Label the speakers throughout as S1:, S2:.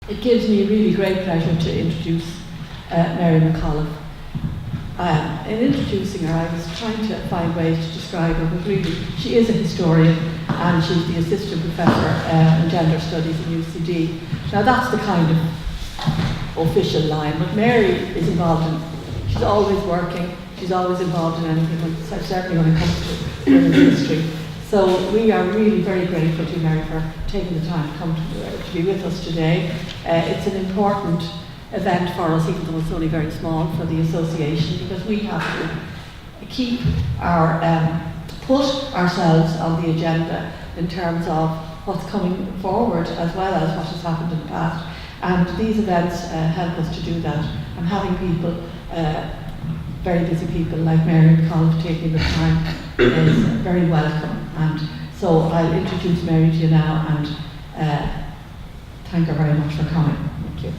S1: It gives me really great pleasure to introduce Mary McAuliffe. In introducing her, I was trying to find ways to describe her, but really, she is a historian and she's the assistant professor in Gender Studies in UCD. Now that's the kind of official line, but Mary is involved in, she's always working, she's always involved in anything, certainly when it comes to women's history. So we are really very grateful to Mary for taking the time to come to be with us today. It's an important event for us, even though it's only very small for the association, because we have to keep our, put ourselves on the agenda in terms of what's coming forward as well as what has happened in the past. And these events help us to do that. And having people, very busy people like Mary McAuliffe taking the time is very welcome. And so I'll introduce Mary to you now and thank her very much for coming. Thank you.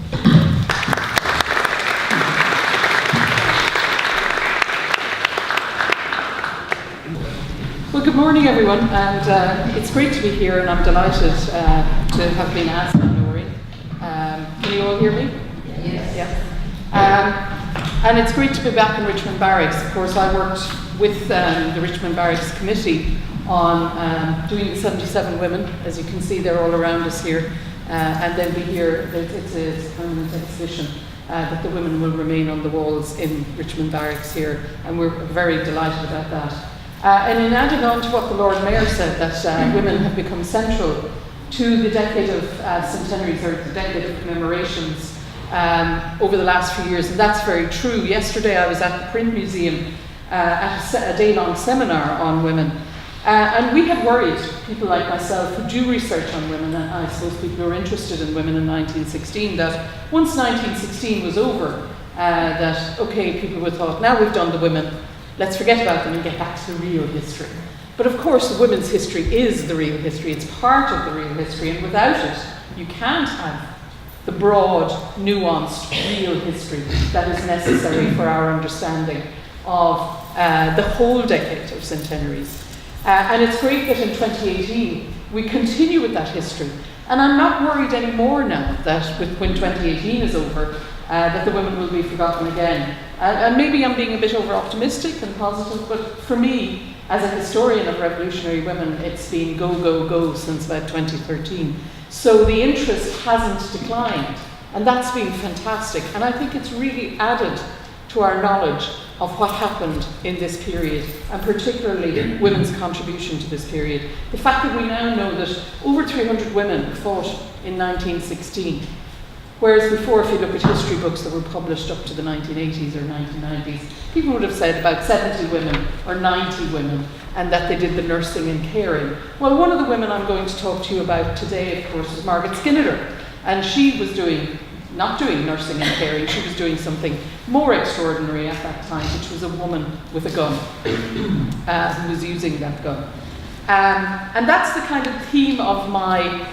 S2: Well, good morning, everyone, and it's great to be here, and I'm delighted to have been asked by Noreen. Can you all hear me?
S1: Yes.
S2: Yeah. And it's great to be back in Richmond Barracks. Of course, I worked with the Richmond Barracks committee on doing the 77 women. As you can see, they're all around us here. And then we hear that it's a permanent exhibition that the women will remain on the walls in Richmond Barracks here, and we're very delighted about that. And in adding on to what the Lord Mayor said, that women have become central to the decade of centenaries, or the decade of commemorations over the last few years, and that's very true. Yesterday I was at the Print Museum at a day-long seminar on women, and we had worried, people like myself who do research on women, and I suppose people who are interested in women in 1916, that once 1916 was over, that okay, people would thought, now we've done the women, let's forget about them and get back to the real history. But of course the women's history is the real history, it's part of the real history, and without it you can't have the broad, nuanced, real history that is necessary for our understanding of the whole decade of centenaries. And it's great that in 2018 we continue with that history. And I'm not worried anymore now that when 2018 is over, that the women will be forgotten again. And maybe I'm being a bit over-optimistic and positive, but for me, as a historian of revolutionary women, it's been go, go, go since about 2013. So the interest hasn't declined, and that's been fantastic. And I think it's really added to our knowledge of what happened in this period, and particularly women's contribution to this period. The fact that we now know that over 300 women fought in 1916, whereas before, if you look at history books that were published up to the 1980s or 1990s, people would have said about 70 women or 90 women, and that they did the nursing and caring. Well, one of the women I'm going to talk to you about today, of course, is Margaret Skinnider, and she was not doing nursing and caring, she was doing something more extraordinary at that time, which was a woman with a gun, who was using that gun. And that's the kind of theme of my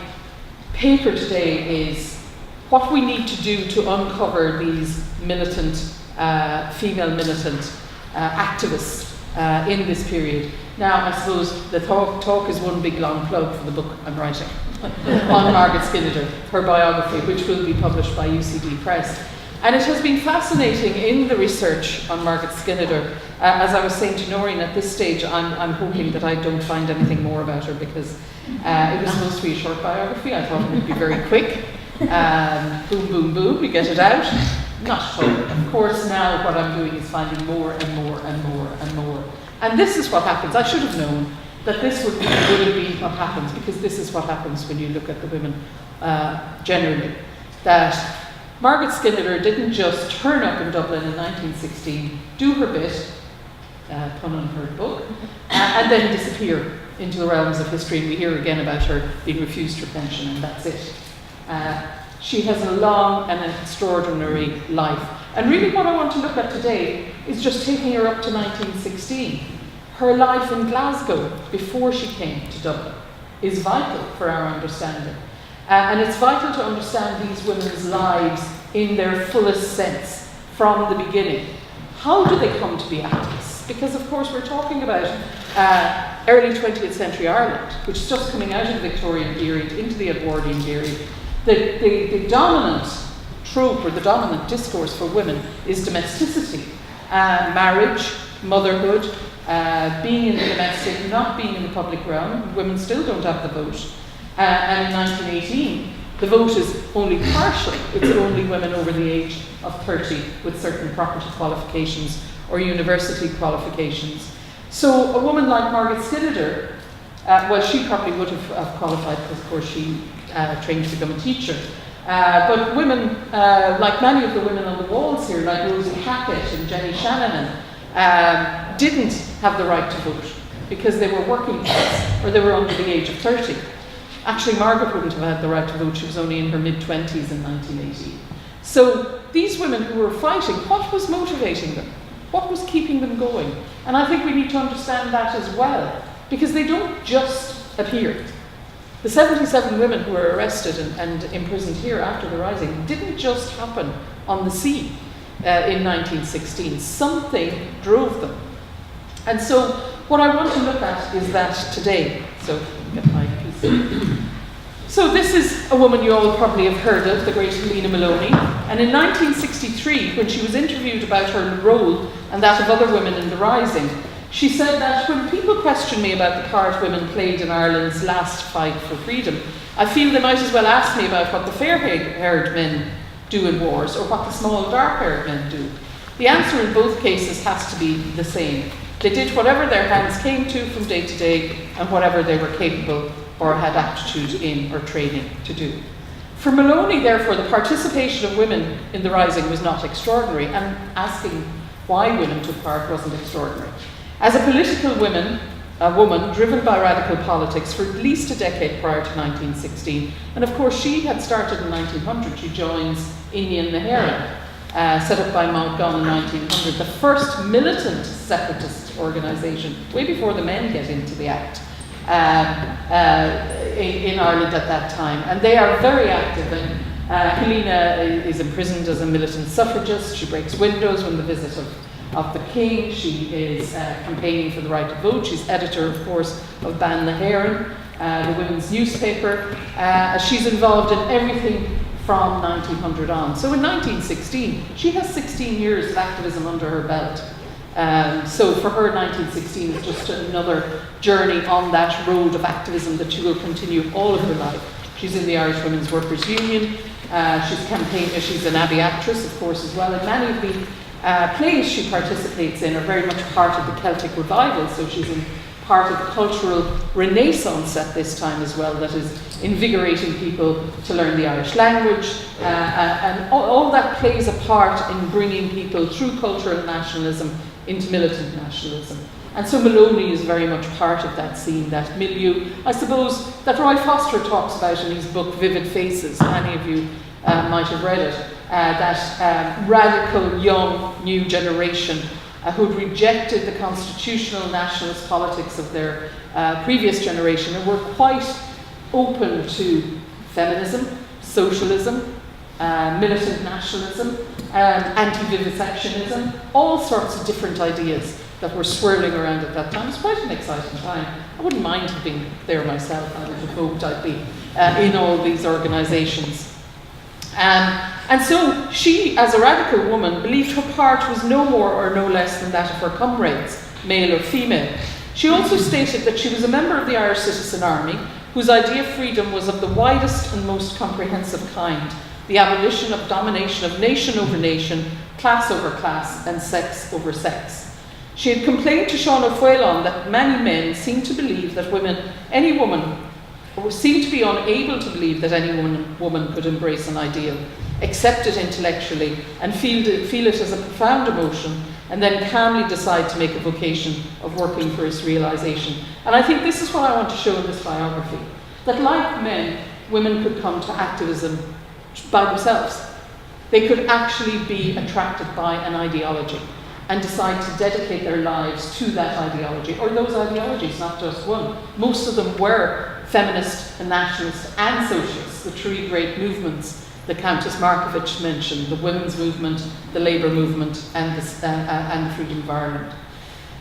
S2: paper today, is what we need to do to uncover these militant, female militant activists in this period. Now, I suppose the talk is one big long plug for the book I'm writing on Margaret Skinnider, her biography, which will be published by UCD Press. And it has been fascinating in the research on Margaret Skinnider. As I was saying to Noreen, at this stage I'm hoping that I don't find anything more about her, because it was supposed to be a short biography. I thought it would be very quick. Boom, boom, boom, we get it out. Not at all. Of course, now what I'm doing is finding more and more and more and more. And this is what happens. I should have known that this would have been what happens, because this is what happens when you look at the women generally. That Margaret Skinnider didn't just turn up in Dublin in 1916, do her bit, pun on her book, and then disappear into the realms of history, and we hear again about her being refused her pension, and that's it. She has a long and an extraordinary life. And really what I want to look at today is just taking her up to 1916. Her life in Glasgow before she came to Dublin is vital for our understanding. And it's vital to understand these women's lives in their fullest sense from the beginning. How do they come to be activists? Because of course we're talking about early 20th century Ireland, which is just coming out of the Victorian period into the Edwardian period. The dominant trope or the dominant discourse for women is domesticity, marriage, motherhood, being in the domestic, not being in the public realm. Women still don't have the vote. And in 1918, the vote is only partial. It's only women over the age of 30 with certain property qualifications or university qualifications. So a woman like Margaret Skinnider, well, she probably would have qualified because, of course, she trained to become a teacher. But women, like many of the women on the walls here, like Rosie Hackett and Jenny Shanahan, didn't have the right to vote because they were working class or they were under the age of 30. Actually, Margaret wouldn't have had the right to vote. She was only in her mid-20s in 1918. So these women who were fighting, what was motivating them? What was keeping them going? And I think we need to understand that as well, because they don't just appear. The 77 women who were arrested and imprisoned here after the Rising didn't just happen on the sea in 1916. Something drove them. And so what I want to look at is that today. So get my piece. So this is a woman you all probably have heard of, the great Helena Maloney. And in 1963, when she was interviewed about her role and that of other women in the Rising, she said that when people question me about the part women played in Ireland's last fight for freedom, I feel they might as well ask me about what the fair-haired men do in wars or what the small dark-haired men do. The answer in both cases has to be the same. They did whatever their hands came to from day to day and whatever they were capable or had aptitude in or training to do. For Maloney, therefore, the participation of women in the Rising was not extraordinary, and asking why women took part wasn't extraordinary. As a political woman driven by radical politics for at least a decade prior to 1916, and of course she had started in 1900, she joins Innian na hÉireann, set up by Mount Gunn in 1900, the first militant separatist organisation, way before the men get into the act, in Ireland at that time. And they are very active. And Helena is imprisoned as a militant suffragist. She breaks windows when the visit of the King. She is campaigning for the right to vote. She's editor, of course, of Ban na hÉireann, the women's newspaper. She's involved in everything from 1900 on. So in 1916, she has 16 years of activism under her belt. So for her, 1916 is just another journey on that road of activism that she will continue all of her life. She's in the Irish Women's Workers' Union. She's an Abbey actress, of course, as well. And many of the plays she participates in are very much part of the Celtic revival. So she's in part of cultural renaissance at this time as well, that is invigorating people to learn the Irish language, and all that plays a part in bringing people through culture and nationalism into militant nationalism. And so Maloney is very much part of that scene, that milieu, I suppose, that Roy Foster talks about in his book Vivid Faces. Many of you might have read it. That radical young new generation who'd rejected the constitutional nationalist politics of their previous generation and were quite open to feminism, socialism, militant nationalism, anti-vivisectionism, all sorts of different ideas that were swirling around at that time. It was quite an exciting time. I wouldn't mind being there myself. I would have hoped I'd be in all these organisations. And so she, as a radical woman, believed her part was no more or no less than that of her comrades, male or female. She also stated that she was a member of the Irish Citizen Army, whose idea of freedom was of the widest and most comprehensive kind, the abolition of domination of nation over nation, class over class, and sex over sex. She had complained to Sean O'Fuelon that many men seemed to believe that seemed to be unable to believe that any woman could embrace an ideal, accept it intellectually, and feel it as a profound emotion, and then calmly decide to make a vocation of working for its realisation. And I think this is what I want to show in this biography, that like men, women could come to activism by themselves. They could actually be attracted by an ideology and decide to dedicate their lives to that ideology, or those ideologies, not just one. Most of them were feminist and nationalist and socialist, the three great movements that Countess Markievicz mentioned, the women's movement, the labour movement, and the Freedom of Ireland.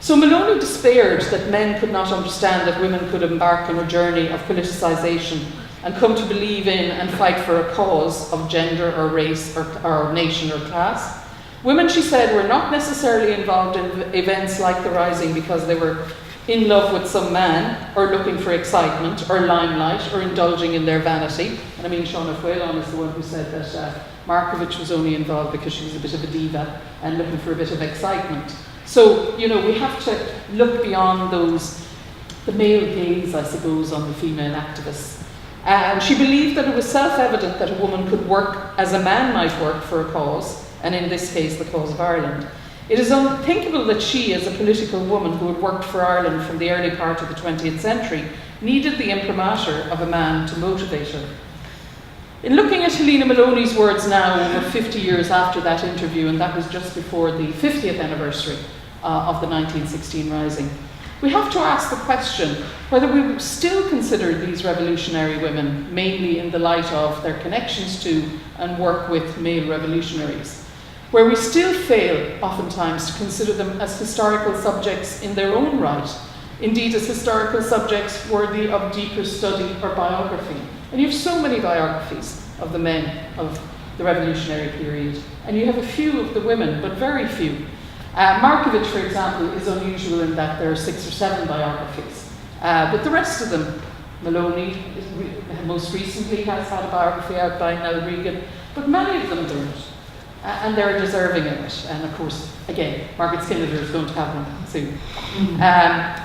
S2: So Maloney despaired that men could not understand that women could embark on a journey of politicisation and come to believe in and fight for a cause of gender or race or nation or class. Women, she said, were not necessarily involved in events like the Rising because they were in love with some man, or looking for excitement, or limelight, or indulging in their vanity. And I mean, Shauna Whalon is the one who said that Markovich was only involved because she was a bit of a diva and looking for a bit of excitement. So, you know, we have to look beyond the male gaze, I suppose, on the female activists. And she believed that it was self-evident that a woman could work as a man might work for a cause, and in this case, the cause of Ireland. It is unthinkable that she, as a political woman who had worked for Ireland from the early part of the 20th century, needed the imprimatur of a man to motivate her. In looking at Helena Maloney's words now, over 50 years after that interview, and that was just before the 50th anniversary of the 1916 Rising, we have to ask the question whether we still consider these revolutionary women, mainly in the light of their connections to and work with male revolutionaries, where we still fail oftentimes to consider them as historical subjects in their own right, indeed as historical subjects worthy of deeper study or biography. And you have so many biographies of the men of the revolutionary period, and you have a few of the women, but very few. Markovich, for example, is unusual in that there are 6 or 7 biographies, but the rest of them, Maloney most recently has had a biography out by Nell Regan, but many of them don't. And they're deserving of it. And of course, again, Margaret Skinnider is going to have one soon.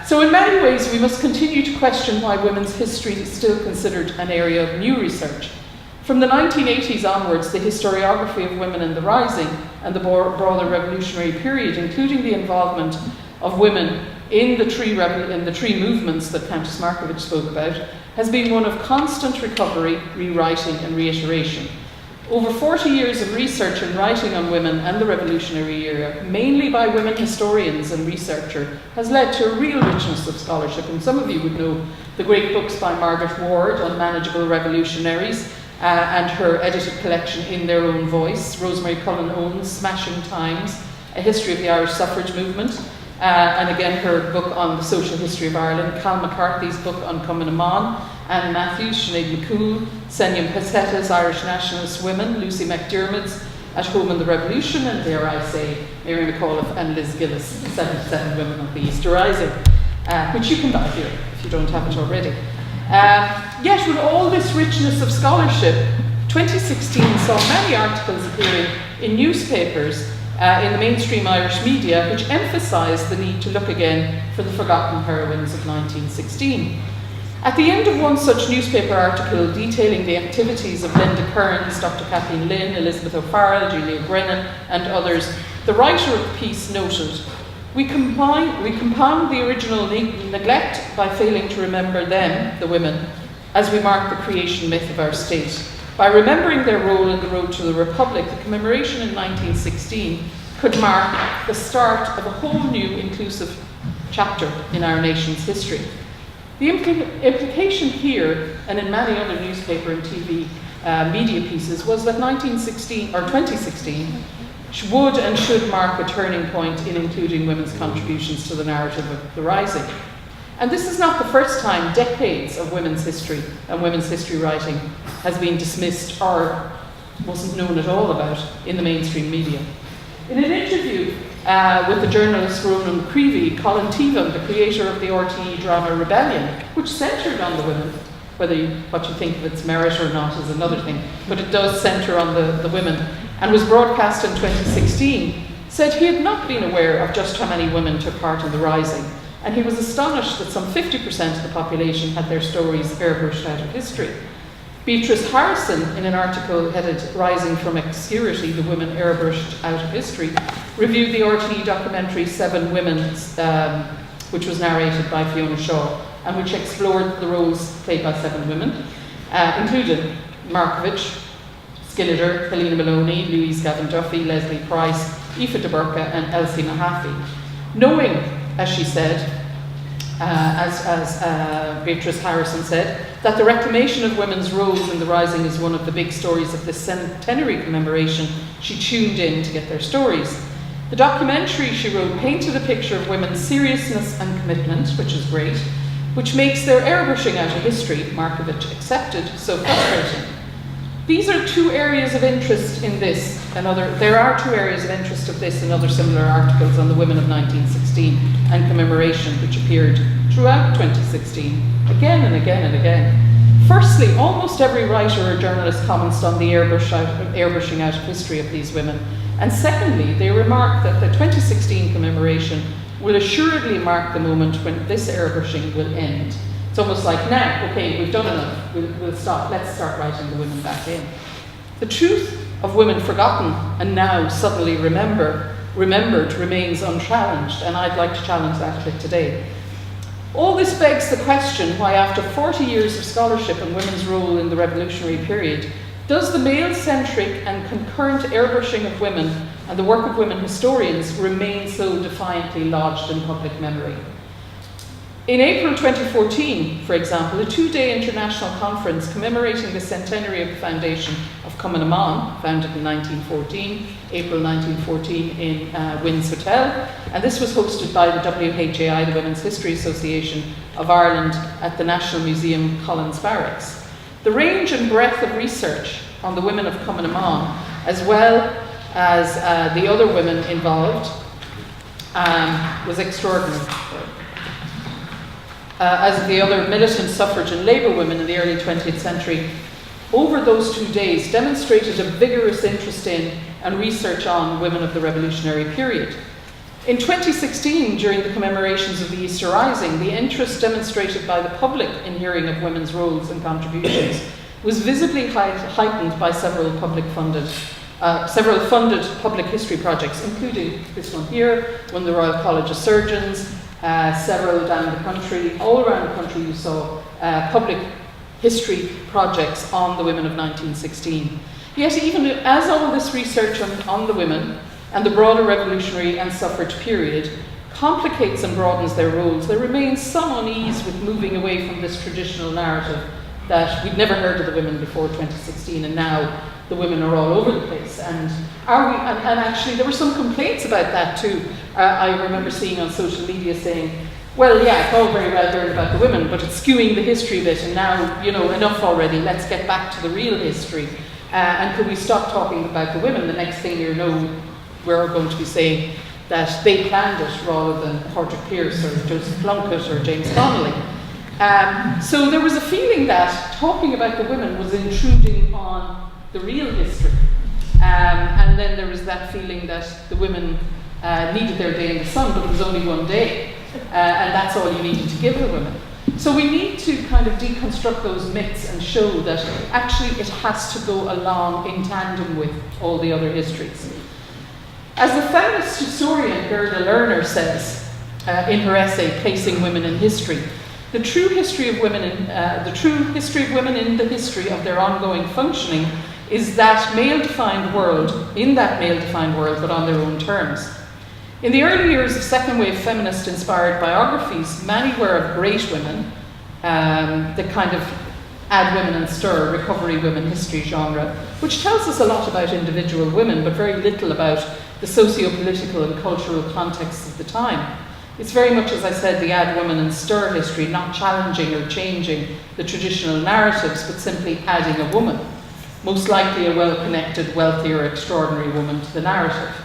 S2: So in many ways, we must continue to question why women's history is still considered an area of new research. From the 1980s onwards, the historiography of women in the Rising and the broader revolutionary period, including the involvement of women in the three movements that Countess Markovich spoke about, has been one of constant recovery, rewriting and reiteration. Over 40 years of research and writing on women and the revolutionary era, mainly by women historians and researchers, has led to a real richness of scholarship. And some of you would know the great books by Margaret Ward on manageable revolutionaries and her edited collection In Their Own Voice, Rosemary Cullen Owen's Smashing Times, A History of the Irish Suffrage Movement, and again her book on the social history of Ireland, Cal McCarthy's book on Cumann Amon, Anne Matthews, Sinead McCool, Senyum Pacetta's Irish Nationalist Women, Lucy McDermott's At Home in the Revolution, and dare I say, Mary McAuliffe and Liz Gillis, 77 Women of the Easter Rising, which you can buy here if you don't have it already. Yet with all this richness of scholarship, 2016 saw many articles appearing in newspapers in the mainstream Irish media which emphasised the need to look again for the forgotten heroines of 1916. At the end of one such newspaper article detailing the activities of Linda Kearns, Dr. Kathleen Lynn, Elizabeth O'Farrell, Julia Brennan and others, the writer of the piece noted, we compound the original neglect by failing to remember them, the women, as we mark the creation myth of our state. By remembering their role in the road to the Republic, the commemoration in 1916 could mark the start of a whole new inclusive chapter in our nation's history. The implication here, and in many other newspaper and TV media pieces, was that 2016 would and should mark a turning point in including women's contributions to the narrative of the Rising. And this is not the first time decades of women's history and women's history writing has been dismissed or wasn't known at all about in the mainstream media. In an interview with the journalist Ronan Creevy, Colin Tevan, the creator of the RTE drama Rebellion, which centred on the women, what you think of its merit or not is another thing, but it does centre on the women, and was broadcast in 2016, said he had not been aware of just how many women took part in the Rising, and he was astonished that some 50% of the population had their stories airbrushed out of history. Beatrice Harrison, in an article headed Rising from Obscurity, the Women Airbrushed Out of History, reviewed the RTE documentary Seven Women, which was narrated by Fiona Shaw, and which explored the roles played by 7 women, including Markovich, Skinnider, Helena Maloney, Louise Gavin Duffy, Leslie Price, Aoife de Burca and Elsie Mahaffey. Knowing, as she said, as Beatrice Harrison said, that the reclamation of women's roles in the Rising is one of the big stories of this centenary commemoration, she tuned in to get their stories. The documentary, she wrote, painted a picture of women's seriousness and commitment, which is great, which makes their airbrushing out of history, Markovitch accepted, so frustrating. These are two areas of interest in this, there are two areas of interest of this and other similar articles on the women of 1916 and commemoration, which appeared throughout 2016, again and again and again. Firstly, almost every writer or journalist comments on the airbrushing out of history of these women. And secondly, they remark that the 2016 commemoration will assuredly mark the moment when this airbrushing will end. It's almost like, now, okay, we've done enough, we'll stop, let's start writing the women back in. The truth of women forgotten and now suddenly remembered remains unchallenged, and I'd like to challenge that a bit today. All this begs the question why, after 40 years of scholarship on women's role in the revolutionary period, does the male-centric and concurrent airbrushing of women and the work of women historians remain so defiantly lodged in public memory? In April 2014, for example, a two-day international conference commemorating the centenary of the foundation of Cumann na mBan, founded in 1914, April 1914 in Wynn's Hotel, and this was hosted by the WHAI, the Women's History Association of Ireland, at the National Museum Collins Barracks. The range and breadth of research on the women of Cumann na mBan, as well as the other women involved, was extraordinary. As the other militant suffrage and labour women in the early 20th century, over those 2 days demonstrated a vigorous interest in and research on women of the revolutionary period. In 2016, during the commemorations of the Easter Rising, the interest demonstrated by the public in hearing of women's roles and contributions was visibly heightened by several funded public history projects, including this one here, one of the Royal College of Surgeons, several down the country. All around the country you saw public history projects on the women of 1916. Yet even as all this research on the women and the broader revolutionary and suffrage period complicates and broadens their roles, there remains some unease with moving away from this traditional narrative that we'd never heard of the women before 2016 and now the women are all over the place. And actually there were some complaints about that too. I remember seeing on social media saying, well, yeah, it's all very well learned about the women, but it's skewing the history a bit, and now, enough already, let's get back to the real history. And could we stop talking about the women? The next thing you know, we're going to be saying that they planned it rather than Patrick Pearse or Joseph Plunkett or James Connolly. So there was a feeling that talking about the women was intruding on the real history. And then there was that feeling that the women needed their day in the sun, but it was only one day. And that's all you needed to give the women. So we need to kind of deconstruct those myths and show that actually it has to go along in tandem with all the other histories. As the feminist historian Gerda Lerner says in her essay, Placing Women in History, the true history of women in the history of their ongoing functioning is that male-defined world, but on their own terms. In the early years of second wave feminist-inspired biographies, many were of great women, the kind of add women and stir, recovery women history genre, which tells us a lot about individual women, but very little about the socio-political and cultural context of the time. It's very much, as I said, the add women and stir history, not challenging or changing the traditional narratives, but simply adding a woman, most likely a well-connected, wealthy or extraordinary woman to the narrative.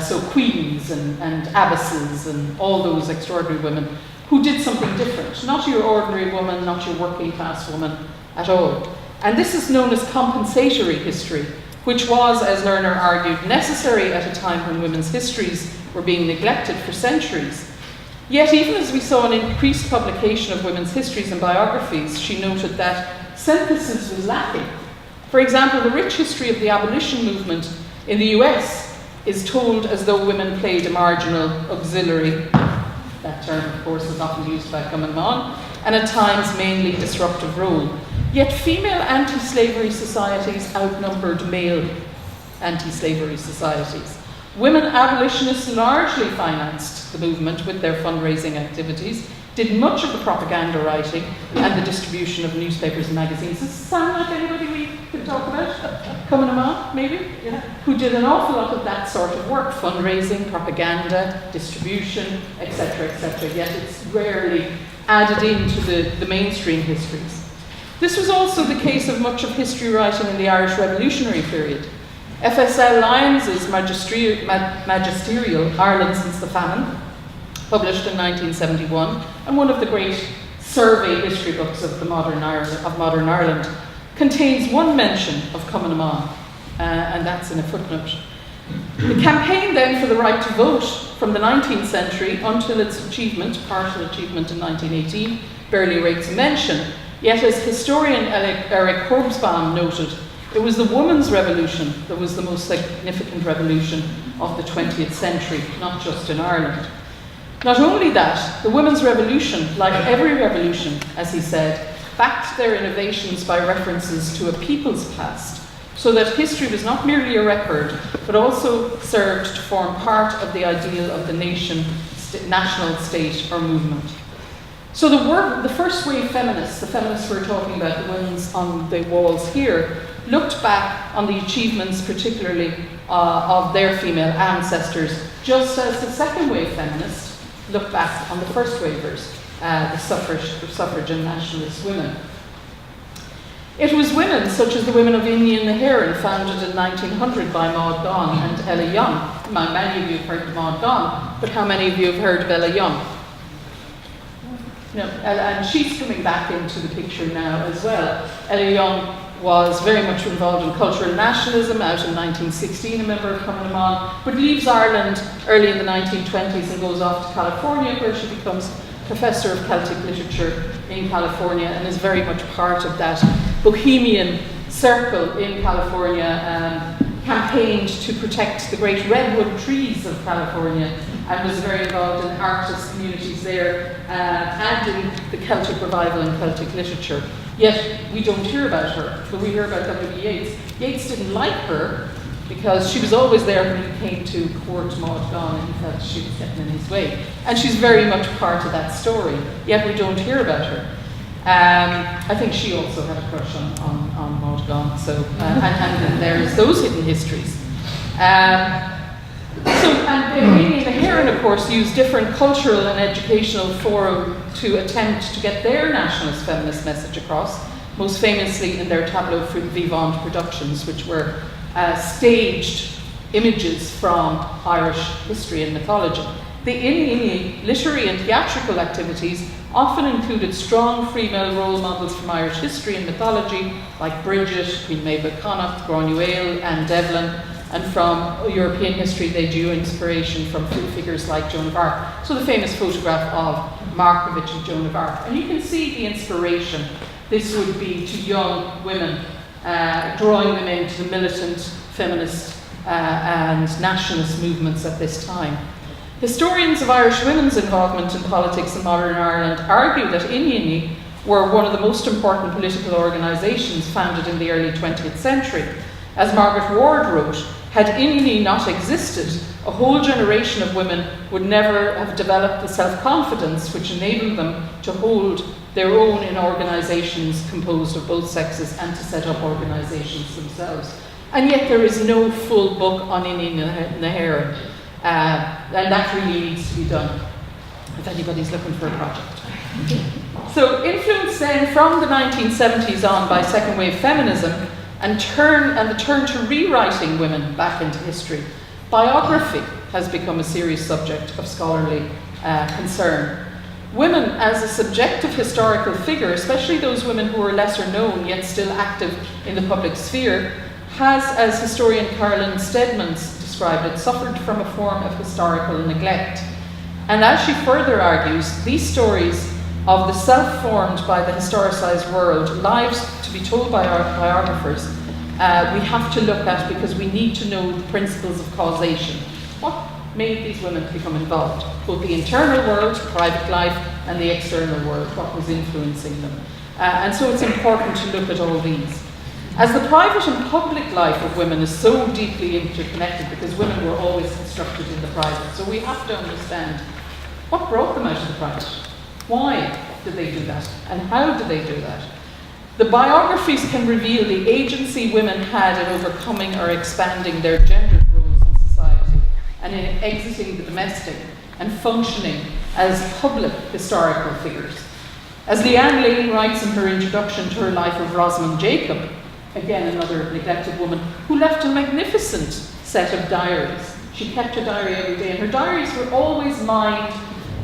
S2: So queens and abbesses and all those extraordinary women who did something different. Not your ordinary woman, not your working class woman at all. And this is known as compensatory history, which was, as Lerner argued, necessary at a time when women's histories were being neglected for centuries. Yet even as we saw an increased publication of women's histories and biographies, she noted that synthesis was lacking. For example, the rich history of the abolition movement in the US is told as though women played a marginal auxiliary, that term of course is often used by Cumann na mBan, and at times mainly disruptive role. Yet female anti-slavery societies outnumbered male anti-slavery societies. Women abolitionists largely financed the movement with their fundraising activities, did much of the propaganda writing and the distribution of newspapers and magazines. Does this sound like anybody we could talk about? Cumann na mBan, maybe? Yeah. Who did an awful lot of that sort of work, fundraising, propaganda, distribution, etc., etc. Yet it's rarely added into the mainstream histories. This was also the case of much of history writing in the Irish Revolutionary period. FSL Lyons's Magisterial Ireland Since the Famine, published in 1971, and one of the great survey history books of modern Ireland, contains one mention of Cumann Amon, and that's in a footnote. The campaign then for the right to vote from the 19th century until its partial achievement in 1918, barely rates mention, yet as historian Eric Hobsbawm noted, it was the women's revolution that was the most significant revolution of the 20th century, not just in Ireland. Not only that, the women's revolution, like every revolution, as he said, backed their innovations by references to a people's past, so that history was not merely a record, but also served to form part of the ideal of the national state or movement. So the first wave feminists, the feminists we're talking about, the ones on the walls here, looked back on the achievements particularly of their female ancestors, just as the second wave feminists looked back on the first wavers, the suffrage and nationalist women. It was women such as the women of Innian na hÉireann, founded in 1900 by Maud Gonne and Ella Young. Many of you have heard of Maud Gonne, but how many of you have heard of Ella Young? No, and she's coming back into the picture now as well. Ella Young was very much involved in cultural nationalism, out in 1916, a member of Cumann Amon, but leaves Ireland early in the 1920s and goes off to California, where she becomes professor of Celtic literature in California and is very much part of that bohemian circle in California, campaigned to protect the great redwood trees of California and was very involved in artist communities there and in the Celtic revival and Celtic literature. Yet we don't hear about her, but we hear about W.B. Yeats. Yeats didn't like her because she was always there when he came to court Maud Gonne and he felt she was getting in his way. And she's very much part of that story, yet we don't hear about her. I think she also had a crush on Maud Gonne, so, and there's those hidden histories. And Innian na hÉireann, of course, used different cultural and educational forum to attempt to get their nationalist feminist message across, most famously in their tableau vivant productions, which were staged images from Irish history and mythology. The Innian literary and theatrical activities often included strong female role models from Irish history and mythology, like Bridget, Queen Mabel Connacht, Granuaile, and Devlin, and from European history they drew inspiration from figures like Joan of Arc. So the famous photograph of Markovitch and Joan of Arc. And you can see the inspiration this would be to young women, drawing them into the militant, feminist and nationalist movements at this time. Historians of Irish women's involvement in politics in modern Ireland argue that Innian were one of the most important political organisations founded in the early 20th century. As Margaret Ward wrote, had Innian not existed, a whole generation of women would never have developed the self-confidence which enabled them to hold their own in organisations composed of both sexes and to set up organisations themselves. And yet there is no full book on Innian na hÉireann, and that really needs to be done if anybody's looking for a project. So influenced then from the 1970s on by second wave feminism and the turn to rewriting women back into history, biography has become a serious subject of scholarly concern. Women as a subjective historical figure, especially those women who are lesser known yet still active in the public sphere, has, as historian Carolyn Steadman's described it, suffered from a form of historical neglect. And as she further argues, these stories of the self-formed by the historicised world, lives to be told by our biographers, we have to look at because we need to know the principles of causation. What made these women become involved? Both the internal world, private life, and the external world, what was influencing them. And so it's important to look at all these. As the private and public life of women is so deeply interconnected, because women were always constructed in the private, so we have to understand what brought them out of the private. Why did they do that? And how did they do that? The biographies can reveal the agency women had in overcoming or expanding their gendered roles in society and in exiting the domestic and functioning as public historical figures. As Leanne Lane writes in her introduction to her life of Rosalind Jacob, again another neglected woman, who left a magnificent set of diaries. She kept a diary every day, and her diaries were always mined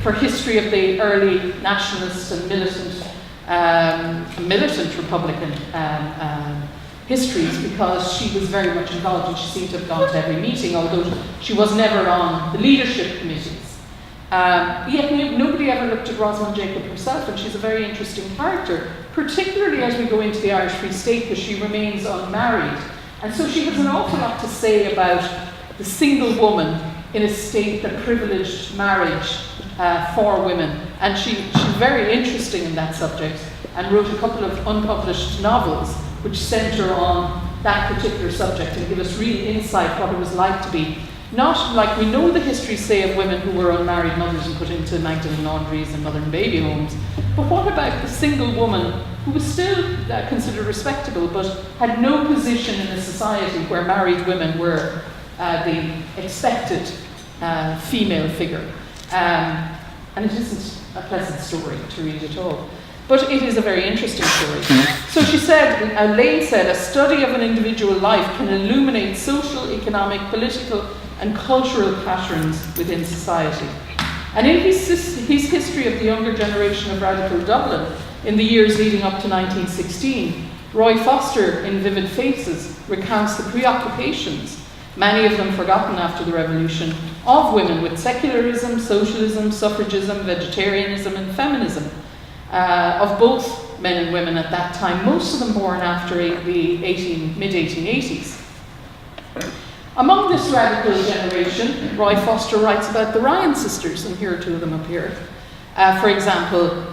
S2: for history of the early nationalist and militant Republican histories, because she was very much involved and she seemed to have gone to every meeting, although she was never on the leadership committees. Yet nobody ever looked at Rosalind Jacob herself, and she's a very interesting character, particularly as we go into the Irish Free State, because she remains unmarried. And so she has an awful lot to say about the single woman in a state that privileged marriage for women. And she's very interesting in that subject, and wrote a couple of unpublished novels which centre on that particular subject and give us real insight what it was like to be, not like we know the history, say, of women who were unmarried mothers and put into Magdalen laundries and mother and baby homes, but what about the single woman who was still considered respectable but had no position in a society where married women were the expected female figure. And it isn't a pleasant story to read at all. But it is a very interesting story. So she said, Lane said, a study of an individual life can illuminate social, economic, political and cultural patterns within society. And in his history of the younger generation of radical Dublin in the years leading up to 1916, Roy Foster, in Vivid Faces, recounts the preoccupations, many of them forgotten after the revolution, of women with secularism, socialism, suffragism, vegetarianism and feminism, of both men and women at that time, most of them born after the mid-1880s. Among this radical generation, Roy Foster writes about the Ryan sisters, and here are two of them up here. For example,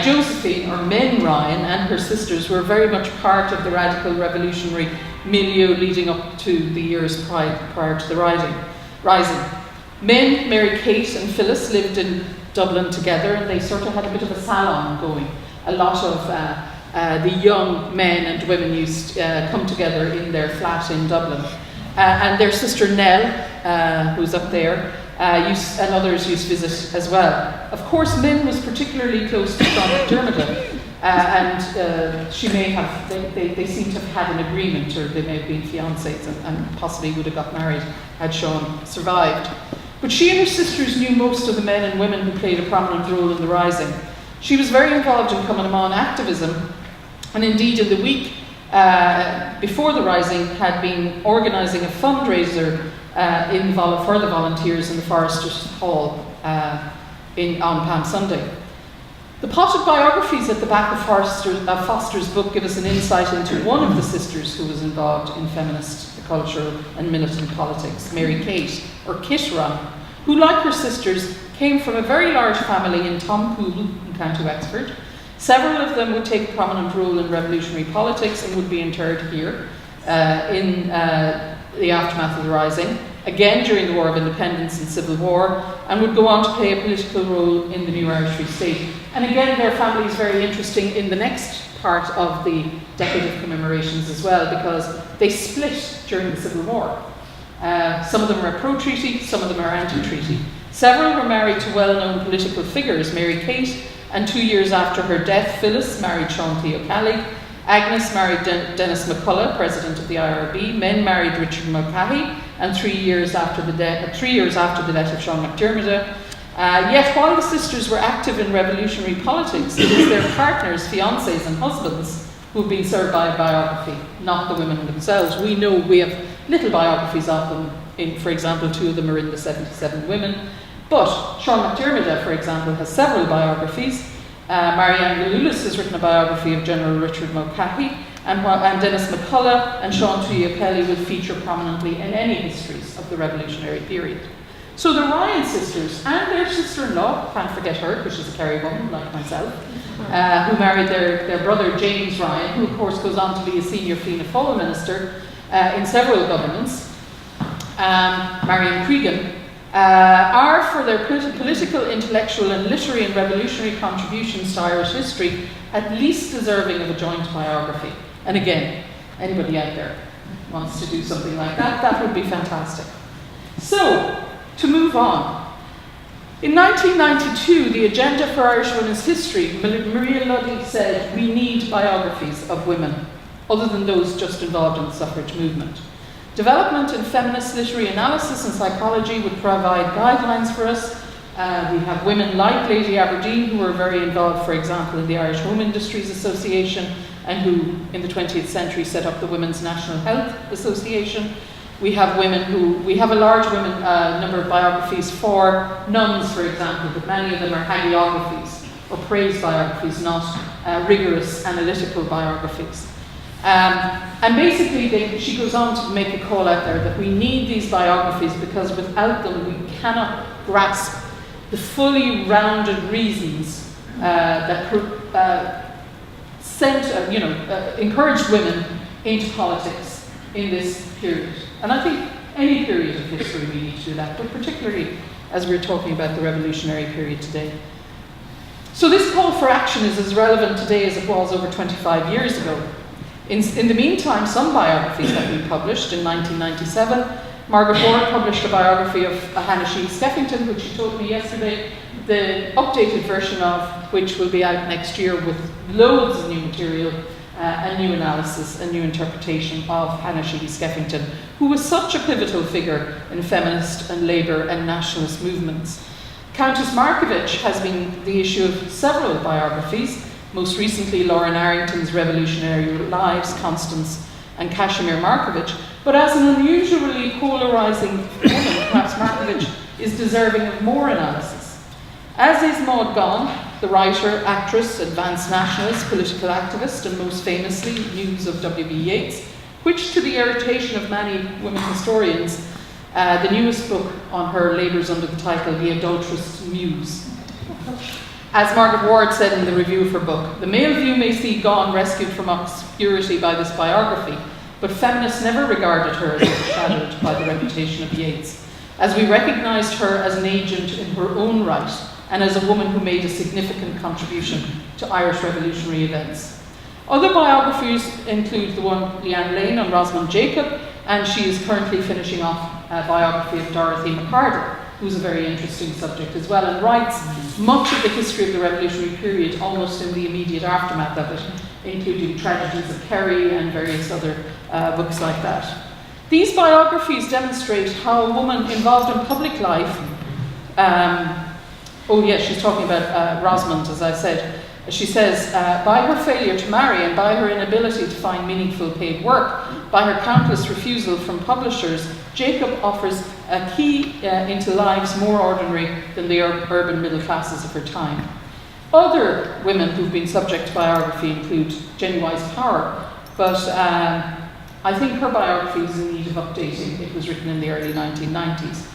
S2: Josephine, or Min Ryan, and her sisters were very much part of the radical revolutionary milieu leading up to the years prior to the rising. Min, Mary Kate and Phyllis lived in Dublin together, and they sort of had a bit of a salon going. A lot of the young men and women used to come together in their flat in Dublin. And their sister Nell, who's up there, and others used to visit as well. Of course, Min was particularly close to Sean McDermott, and she may have, they seem to have had an agreement, or they may have been fiancés and possibly would have got married had Sean survived. But she and her sisters knew most of the men and women who played a prominent role in the Rising. She was very involved in Cumann na mBan activism, and indeed in the week before the Rising had been organising a fundraiser for the volunteers in the Foresters' Hall on Palm Sunday. The potted biographies at the back of Foster's book give us an insight into one of the sisters who was involved in feminist, cultural and militant politics, Mary Kate, or Kit Ryan, who, like her sisters, came from a very large family in Tompool in County Wexford. Several of them would take a prominent role in revolutionary politics and would be interred here in the aftermath of the Rising, again during the War of Independence and Civil War, and would go on to play a political role in the new Irish Free State. And again, their family is very interesting in the next part of the decade of commemorations as well, because they split during the Civil War. Some of them are pro-treaty, some of them are anti-treaty. Several were married to well-known political figures. Mary Kate, and 2 years after her death, Phyllis married Sean Theo-Cally. Agnes married Dennis McCullough, president of the IRB. Men married Richard Mulcahy, and 3 years after the death of Sean McDermott. Yet while the sisters were active in revolutionary politics, it is their partners, fiancés and husbands who have been served by a biography, not the women themselves. We know we have little biographies of them. For example, 2 of them are in the 77 Women. But Sean McDermott, for example, has several biographies. Marianne Galulis has written a biography of General Richard Mulcahy, and Dennis McCullough and Sean Theo-Cally will feature prominently in any histories of the revolutionary period. So the Ryan sisters and their sister-in-law, can't forget her because she's a Kerry woman like myself, who married their brother James Ryan, who of course goes on to be a senior Fianna Fáil minister in several governments, Marion Cregan, are for their political, intellectual and literary and revolutionary contributions to Irish history at least deserving of a joint biography. And again, anybody out there wants to do something like that, that would be fantastic. So, to move on, In 1992, the Agenda for Irish Women's History, Maria Luddy said, we need biographies of women, other than those just involved in the suffrage movement. Development in feminist literary analysis and psychology would provide guidelines for us. We have women like Lady Aberdeen, who were very involved, for example, in the Irish Home Industries Association, and who, in the 20th century, set up the Women's National Health Association. We have a large number of biographies for nuns, for example, but many of them are hagiographies, or praise biographies, not rigorous analytical biographies. And basically, she goes on to make a call out there that we need these biographies because without them we cannot grasp the fully rounded reasons that encouraged women into politics in this period. And I think any period of history we need to do that, but particularly as we're talking about the revolutionary period today. So this call for action is as relevant today as it was over 25 years ago. In the meantime, some biographies have been published. In 1997, Margaret Ward published a biography of Hannah Sheehy Skeffington, which she told me yesterday, the updated version of which will be out next year with loads of new material, a new analysis, a new interpretation of Hannah Sheehy Skeffington, who was such a pivotal figure in feminist and labour and nationalist movements. Countess Markievicz has been the issue of several biographies, most recently Lauren Arrington's Revolutionary Lives, Constance and Kashmir Markievicz, but as an unusually polarising woman, perhaps Markievicz is deserving of more analysis. As is Maud Gonne, the writer, actress, advanced nationalist, political activist, and most famously, muse of W.B. Yeats, which, to the irritation of many women historians, the newest book on her labours under the title The Adulterous Muse. As Margaret Ward said in the review of her book, the male view may see Gonne rescued from obscurity by this biography, but feminists never regarded her as overshadowed by the reputation of Yeats, as we recognised her as an agent in her own right and as a woman who made a significant contribution to Irish revolutionary events. Other biographies include the one Leanne Lane on Rosalind Jacob, and she is currently finishing off a biography of Dorothy McArdle, who's a very interesting subject as well, and writes much of the history of the revolutionary period almost in the immediate aftermath of it, including Tragedies of Kerry and various other books like that. These biographies demonstrate how a woman involved in public life, she's talking about Rosamond, as I said. She says, by her failure to marry and by her inability to find meaningful paid work, by her countless refusal from publishers, Jacob offers a key into lives more ordinary than the urban middle classes of her time. Other women who've been subject to biography include Jenny Wise Power, but I think her biography is in need of updating. It was written in the early 1990s.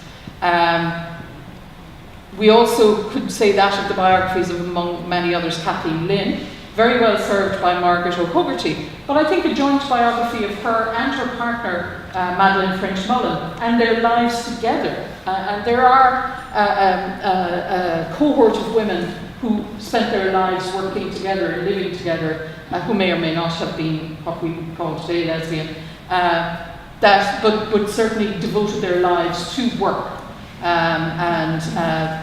S2: We also could say that of the biographies of, among many others, Kathleen Lynn, very well served by Margaret O'Hogarty, but I think a joint biography of her and her partner, Madeleine French-Mullen, and their lives together. And there are a cohort of women who spent their lives working together and living together, who may or may not have been what we call today lesbian, but certainly devoted their lives to work. And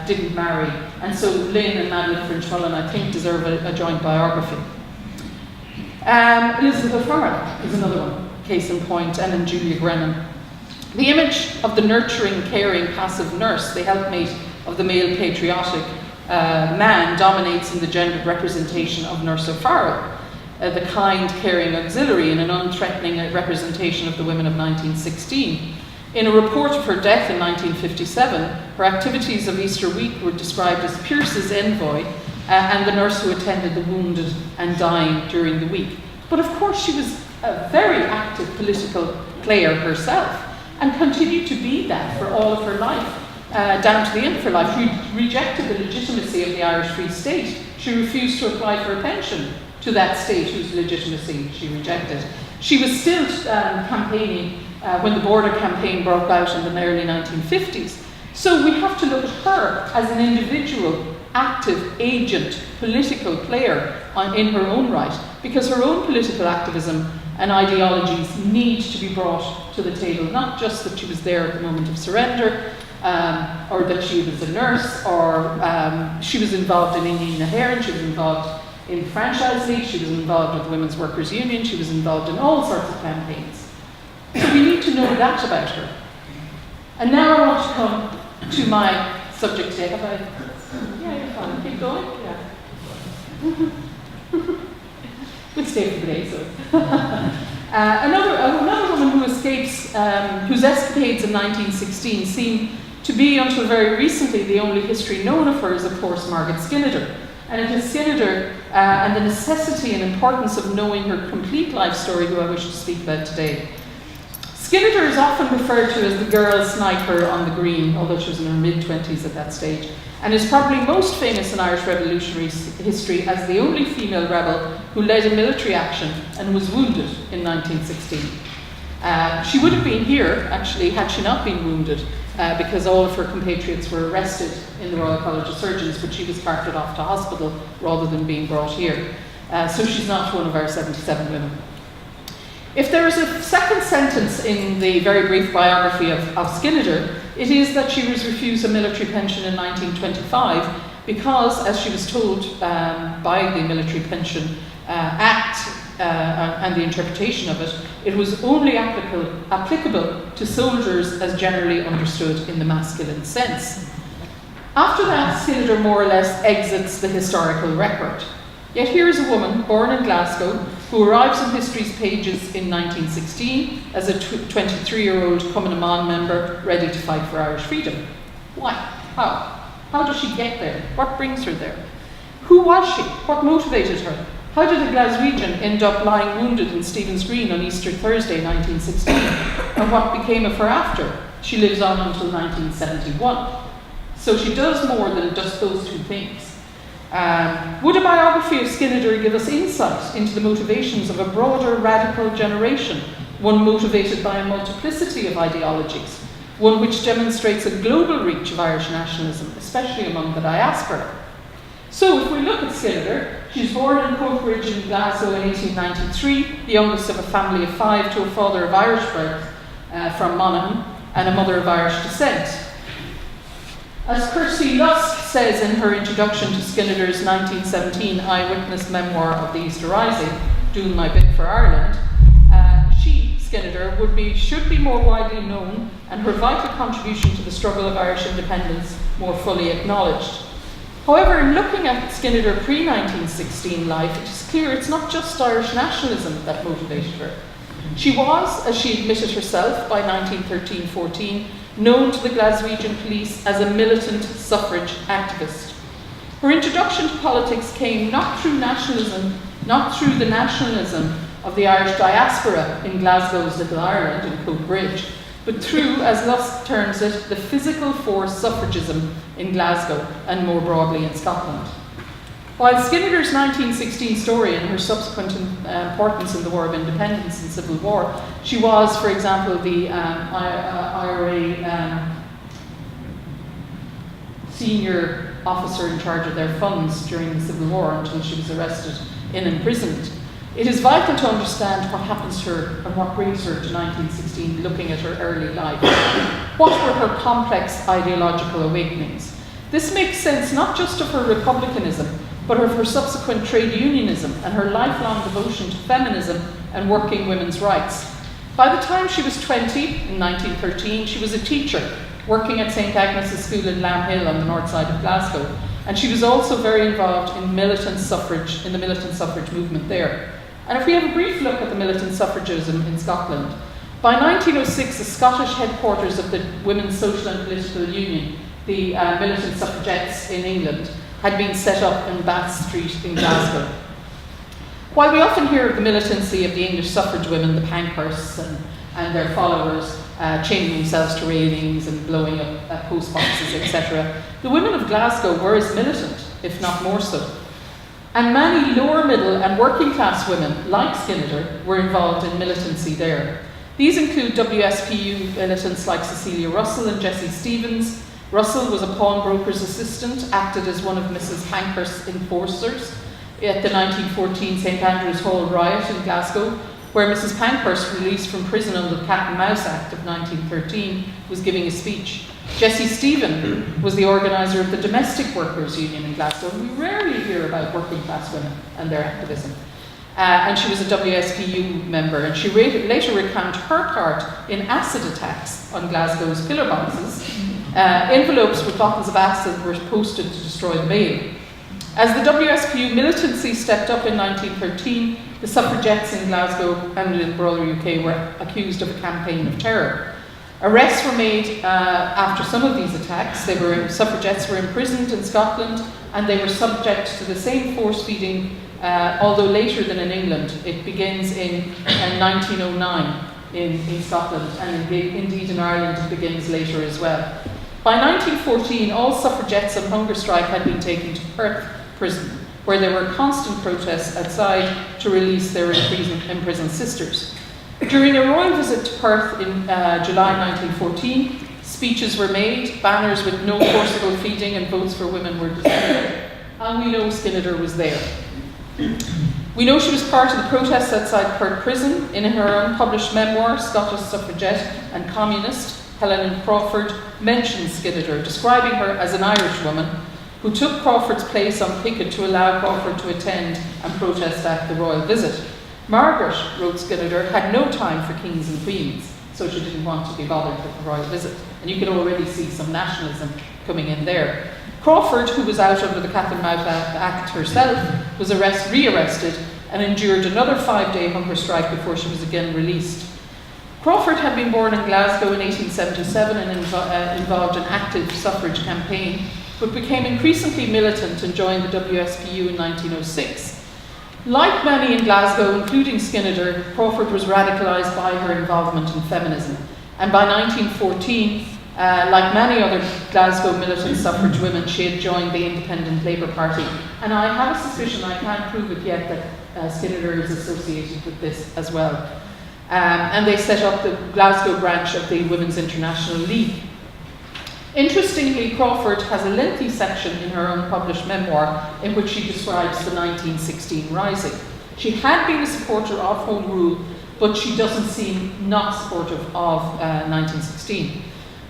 S2: didn't marry. And so Lynn and Madeleine French-Mullen, I think, deserve a joint biography. Elizabeth O'Farrell is another one, case in point, and then Julia Grennan. The image of the nurturing, caring, passive nurse, the helpmate of the male patriotic man, dominates in the gendered representation of Nurse O'Farrell, the kind, caring auxiliary in an unthreatening representation of the women of 1916. In a report of her death in 1957, her activities of Easter week were described as Pierce's envoy and the nurse who attended the wounded and dying during the week. But of course she was a very active political player herself and continued to be that for all of her life, down to the end of her life. She rejected the legitimacy of the Irish Free State. She refused to apply for a pension to that state whose legitimacy she rejected. She was still campaigning when the border campaign broke out in the early 1950s. So we have to look at her as an individual, active, agent, political player in her own right, because her own political activism and ideologies need to be brought to the table, not just that she was there at the moment of surrender, or that she was a nurse, or she was involved in Indian Naharan, she was involved in Franchise League, she was involved with the Women's Workers' Union, she was involved in all sorts of campaigns. So we need to know that about her. And now I want to come to my subject today. Have I? Yeah, you're fine. Keep going. Yeah. We'll stay for the day, so. Another woman who escapes, whose escapades in 1916 seem to be, until very recently, the only history known of her is, of course, Margaret Skinnider. And it is Skinnider and the necessity and importance of knowing her complete life story who I wish to speak about today. Skinnider is often referred to as the girl sniper on the green, although she was in her mid-20s at that stage, and is probably most famous in Irish revolutionary history as the only female rebel who led a military action and was wounded in 1916. She would have been here, actually, had she not been wounded, because all of her compatriots were arrested in the Royal College of Surgeons, but she was carted off to hospital rather than being brought here. So she's not one of our 77 women. If there is a second sentence in the very brief biography of Skinnider, it is that she was refused a military pension in 1925 because, as she was told by the Military Pension Act and the interpretation of it, it was only applicable to soldiers as generally understood in the masculine sense. After that, Skinnider more or less exits the historical record. Yet here is a woman born in Glasgow who arrives on history's pages in 1916 as a 23-year-old Cumann na mBan member ready to fight for Irish freedom. Why? How? How does she get there? What brings her there? Who was she? What motivated her? How did a Glaswegian end up lying wounded in Stephen's Green on Easter Thursday 1916? And what became of her after? She lives on until 1971. So she does more than just those two things. Would a biography of Skinnider give us insight into the motivations of a broader radical generation, one motivated by a multiplicity of ideologies, one which demonstrates a global reach of Irish nationalism, especially among the diaspora? So if we look at Skinnider, she's born in Coatbridge in Glasgow in 1893, the youngest of a family of 5 to a father of Irish birth from Monaghan and a mother of Irish descent. As Kirsty Lusk says in her introduction to Skinnider's 1917 eyewitness memoir of the Easter Rising, Doing My Bit for Ireland, she, Skinnider, should be more widely known and her vital contribution to the struggle of Irish independence more fully acknowledged. However, in looking at Skinnider pre-1916 life, it is clear it's not just Irish nationalism that motivated her. She was, as she admitted herself by 1913-14, known to the Glaswegian police as a militant suffrage activist. Her introduction to politics came not through the nationalism of the Irish diaspora in Glasgow's Little Ireland in Coatbridge, but through, as Lusk terms it, the physical force suffragism in Glasgow and more broadly in Scotland. While Skinnider's 1916 story and her subsequent importance in the War of Independence and Civil War, she was, for example, the IRA senior officer in charge of their funds during the Civil War until she was arrested and imprisoned. It is vital to understand what happens to her and what brings her to 1916, looking at her early life. What were her complex ideological awakenings? This makes sense not just of her republicanism, but of her subsequent trade unionism and her lifelong devotion to feminism and working women's rights. By the time she was 20, in 1913, she was a teacher working at St Agnes' School in Lamb Hill on the north side of Glasgow, and she was also very involved in the militant suffrage movement there. And if we have a brief look at the militant suffragism in Scotland, by 1906, the Scottish headquarters of the Women's Social and Political Union, the Militant Suffragettes in England, had been set up in Bath Street in Glasgow. While we often hear of the militancy of the English suffrage women, the Pankhursts and their followers, chaining themselves to railings and blowing up post boxes, etc., the women of Glasgow were as militant, if not more so. And many lower middle and working class women, like Skinnider, were involved in militancy there. These include WSPU militants like Cecilia Russell and Jessie Stevens. Russell was a pawnbroker's assistant, acted as one of Mrs. Pankhurst's enforcers at the 1914 St Andrew's Hall riot in Glasgow, where Mrs. Pankhurst, released from prison under the Cat and Mouse Act of 1913, was giving a speech. Jessie Stephen was the organiser of the Domestic Workers Union in Glasgow. We rarely hear about working class women and their activism. And she was a WSPU member, and she later recounted her part in acid attacks on Glasgow's pillar boxes. Envelopes with bottles of acid were posted to destroy the mail. As the WSPU militancy stepped up in 1913, the suffragettes in Glasgow and in broader UK were accused of a campaign of terror. Arrests were made after some of these attacks. Suffragettes were imprisoned in Scotland, and they were subject to the same force feeding, although later than in England. It begins in 1909 in Scotland, and indeed in Ireland it begins later as well. By 1914, all suffragettes on hunger strike had been taken to Perth prison, where there were constant protests outside to release their imprisoned sisters. During a royal visit to Perth in July 1914, speeches were made, banners with no forcible feeding and votes for women were displayed, and we know Skinnider was there. We know she was part of the protests outside Perth prison. In her unpublished memoir, Scottish Suffragette and Communist, Helen Crawford mentions Skinnider, describing her as an Irish woman who took Crawford's place on picket to allow Crawford to attend and protest at the royal visit. Margaret, wrote Skinnider, had no time for kings and queens, so she didn't want to be bothered with the royal visit. And you can already see some nationalism coming in there. Crawford, who was out under the Cat and Mouse Act herself, was re-arrested and endured another 5-day hunger strike before she was again released. Crawford had been born in Glasgow in 1877 and involved in active suffrage campaign, but became increasingly militant and joined the WSPU in 1906. Like many in Glasgow, including Skinnider, Crawford was radicalised by her involvement in feminism. And by 1914, like many other Glasgow militant suffrage women, she had joined the Independent Labour Party. And I have a suspicion, I can't prove it yet, that Skinnider is associated with this as well. And they set up the Glasgow branch of the Women's International League. Interestingly, Crawford has a lengthy section in her unpublished memoir in which she describes the 1916 Rising. She had been a supporter of Home Rule, but she doesn't seem not supportive of 1916.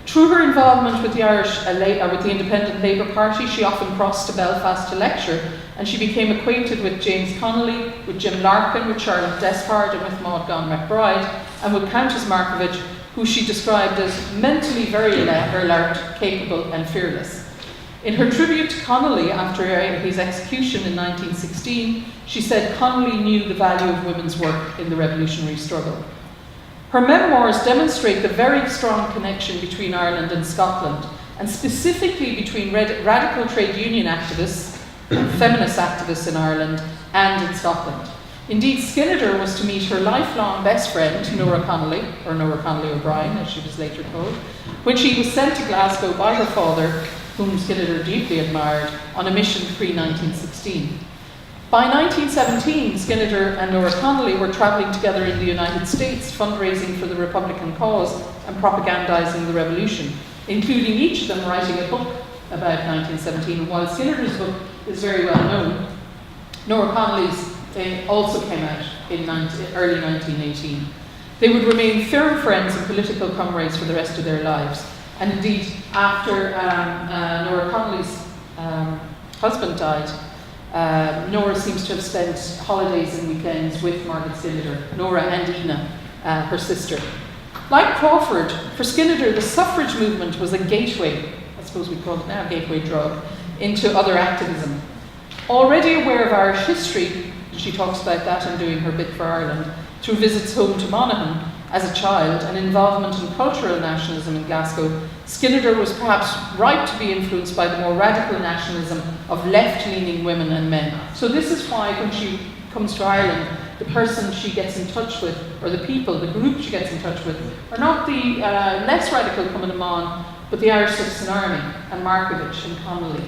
S2: Through her involvement with the with the Independent Labour Party, she often crossed to Belfast to lecture, and she became acquainted with James Connolly, with Jim Larkin, with Charlotte Despard, and with Maud Gon McBride, and with Countess Markovich, who she described as mentally very alert, capable, and fearless. In her tribute to Connolly after his execution in 1916, she said Connolly knew the value of women's work in the revolutionary struggle. Her memoirs demonstrate the very strong connection between Ireland and Scotland, and specifically between radical trade union activists and feminist activists in Ireland and in Scotland. Indeed, Skinnider was to meet her lifelong best friend, Nora Connolly, or Nora Connolly O'Brien, as she was later called, when she was sent to Glasgow by her father, whom Skinnider deeply admired, on a mission pre-1916. By 1917, Skinnider and Nora Connolly were travelling together in the United States, fundraising for the Republican cause and propagandising the revolution, including each of them writing a book about 1917. And while Skinnider's book is very well known, Nora Connolly's also came out in early 1918. They would remain firm friends and political comrades for the rest of their lives. And indeed, after Nora Connolly's husband died, Nora seems to have spent holidays and weekends with Margaret Skinnider, Nora and Ina, her sister. Like Crawford, for Skinnider, the suffrage movement was a gateway, I suppose we call it now, gateway drug, into other activism. Already aware of Irish history, she talks about that in doing her bit for Ireland, through visits home to Monaghan as a child and involvement in cultural nationalism in Glasgow, Skinnider was perhaps right to be influenced by the more radical nationalism of left-leaning women and men. So this is why when she comes to Ireland, the person she gets in touch with, or the people, the group she gets in touch with, are not the less radical Cumann na mBan, but the Irish Citizen Army and Markovich and Connolly.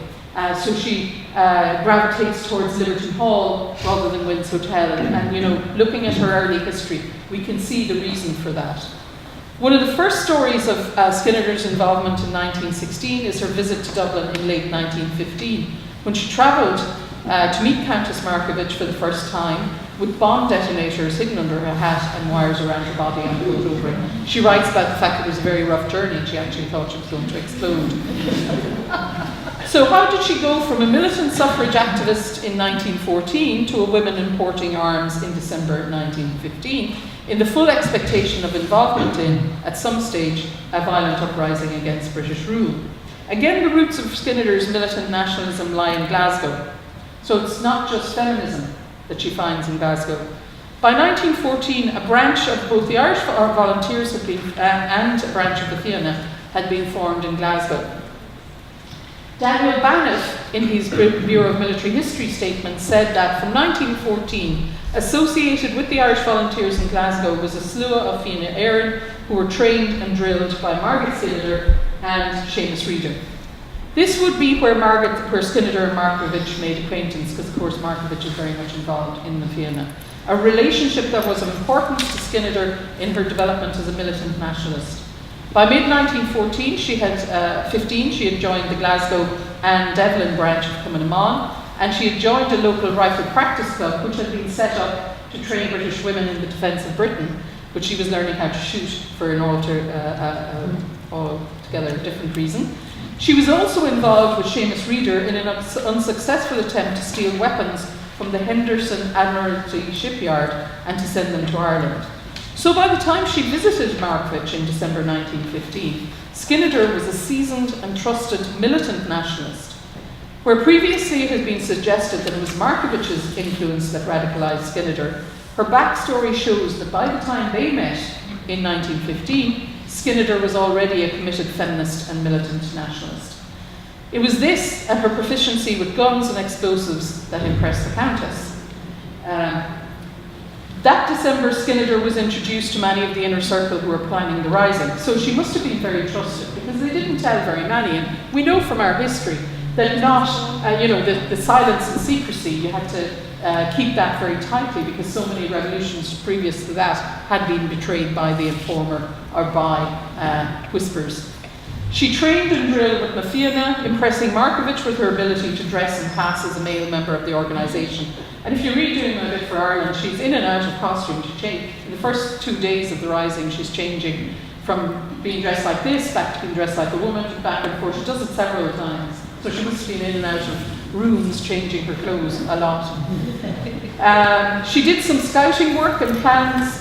S2: So she gravitates towards Liberton Hall rather than Wynn's Hotel. And you know, looking at her early history, we can see the reason for that. One of the first stories of Skinnider's involvement in 1916 is her visit to Dublin in late 1915, when she travelled to meet Countess Markovich for the first time. with bomb detonators hidden under her hat and wires around her body and pulled over it. She writes about the fact that it was a very rough journey and she actually thought she was going to explode. So how did she go from a militant suffrage activist in 1914 to a woman importing arms in December 1915 in the full expectation of involvement in, at some stage, a violent uprising against British rule? Again, the roots of Skinnider's militant nationalism lie in Glasgow. So it's not just feminism that she finds in Glasgow. By 1914, a branch of both the Irish Volunteers had been, and a branch of the Fianna had been formed in Glasgow. Daniel Bannoff, in his Bureau of Military History statement, said that from 1914, associated with the Irish Volunteers in Glasgow was a slew of Fianna Éireann who were trained and drilled by Margaret Skinnider and Seamus Reader. This would be where Skinnider and Markovich made acquaintance, because of course Markovich is very much involved in the Fianna. A relationship that was of importance to Skinnider in her development as a militant nationalist. By mid-1914, she had joined the Glasgow and Devlin branch of Cumann, and she had joined a local rifle practice club which had been set up to train British women in the defence of Britain, but she was learning how to shoot for an altogether different reason. She was also involved with Seamus Reader in an unsuccessful attempt to steal weapons from the Henderson Admiralty shipyard and to send them to Ireland. So by the time she visited Markovich in December 1915, Skinnider was a seasoned and trusted militant nationalist. Where previously it had been suggested that it was Markovich's influence that radicalised Skinnider, her backstory shows that by the time they met in 1915, Skinnider was already a committed feminist and militant nationalist. It was this and her proficiency with guns and explosives that impressed the Countess. That December, Skinnider was introduced to many of the inner circle who were planning the rising, so she must have been very trusted because they didn't tell very many, and we know from our history that the silence and secrecy, you had to keep that very tightly because so many revolutions previous to that had been betrayed by the informer or by whispers. She trained and drilled with the Fianna, impressing Markovich with her ability to dress and pass as a male member of the organisation. And if you're redoing a bit for Ireland, she's in and out of costume. In the first 2 days of the rising, she's changing from being dressed like this back to being dressed like a woman, back and forth. She does it several times. So she must have been in and out of rooms changing her clothes a lot. She did some scouting work and plans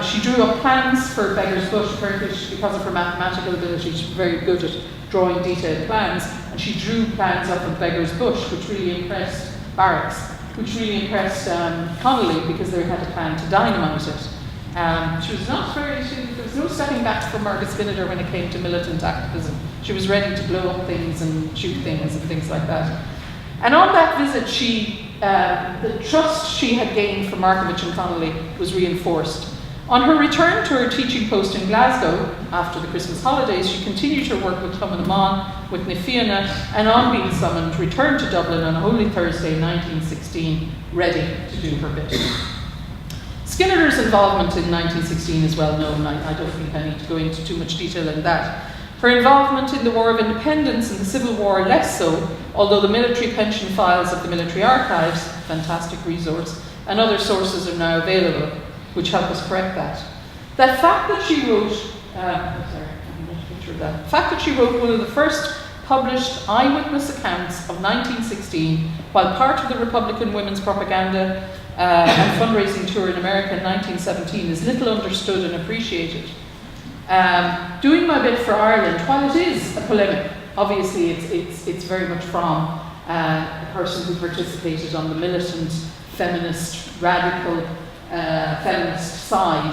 S2: she drew up plans for Beggar's Bush. Apparently, because of her mathematical ability, she's very good at drawing detailed plans. And she drew plans up of Beggar's Bush, which really impressed Barracks, which really impressed Connolly because they had a plan to dynamite it. There was no stepping back from Margaret Skinnider when it came to militant activism. She was ready to blow up things and shoot things and things like that. And on that visit, the trust she had gained from Markovich and Connolly was reinforced. On her return to her teaching post in Glasgow, after the Christmas holidays, she continued her work with Cumann, with Na Fianna, and on being summoned, returned to Dublin on Holy Thursday 1916, ready to do her bit. Skinnider's involvement in 1916 is well known. I don't think I need to go into too much detail in that. Her involvement in the War of Independence and the Civil War less so, although the military pension files of the Military Archives, fantastic resource, and other sources are now available, which help us correct that. The fact that she wrote one of the first published eyewitness accounts of 1916 while part of the Republican Women's Propaganda and fundraising tour in America in 1917 is little understood and appreciated. Doing my bit for Ireland, while it is a polemic, obviously it's very much from a person who participated on the militant, feminist, radical feminist side.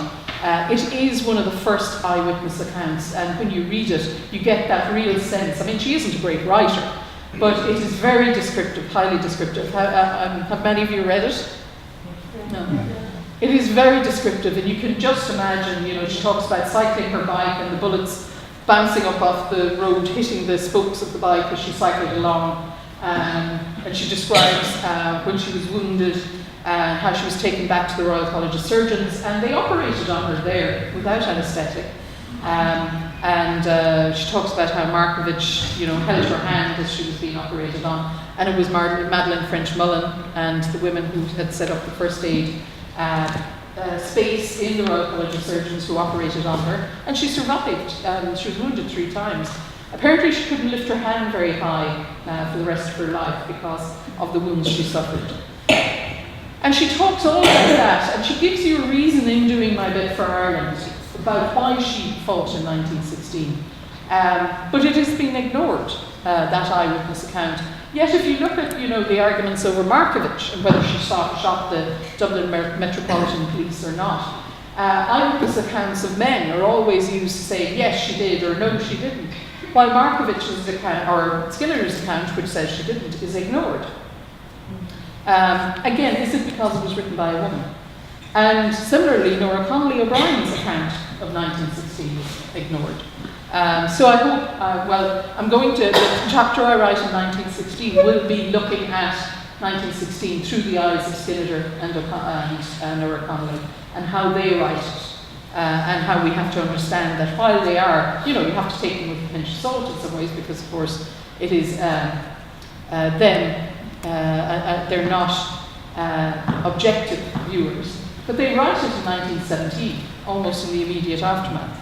S2: It is one of the first eyewitness accounts, and when you read it, you get that real sense. I mean, she isn't a great writer, but it is very descriptive, highly descriptive. Have many of you read it? No. It is very descriptive, and you can just imagine, she talks about cycling her bike and the bullets bouncing up off the road, hitting the spokes of the bike as she cycled along. And she describes when she was wounded, how she was taken back to the Royal College of Surgeons, and they operated on her there without anaesthetic. and she talks about how Markovich, held her hand as she was being operated on, and it was Madeleine French-Mullen and the women who had set up the first aid space in the Royal College of Surgeons who operated on her, and she survived. She was wounded 3 times. Apparently she couldn't lift her hand very high for the rest of her life because of the wounds she suffered. And she talks all about that, and she gives you a reason in doing my bit for Ireland about why she fought in 1916. But it has been ignored, that eyewitness account. Yet if you look at, the arguments over Markovich and whether she shot the Dublin Metropolitan Police or not, eyewitness accounts of men are always used to say, yes, she did, or no, she didn't. While Markovich's account, or Skinnider's account, which says she didn't, is ignored. Again, is it because it was written by a woman? And similarly, Nora Connolly O'Brien's account of 1916 is ignored. So I hope, I'm going to, the chapter I write in 1916 will be looking at 1916 through the eyes of Skinnider and Nora Connolly, and how they write it. And how we have to understand that while they are, you have to take them with a pinch of salt in some ways, because of course it is them, they're not objective viewers. But they write it in 1917, almost in the immediate aftermath.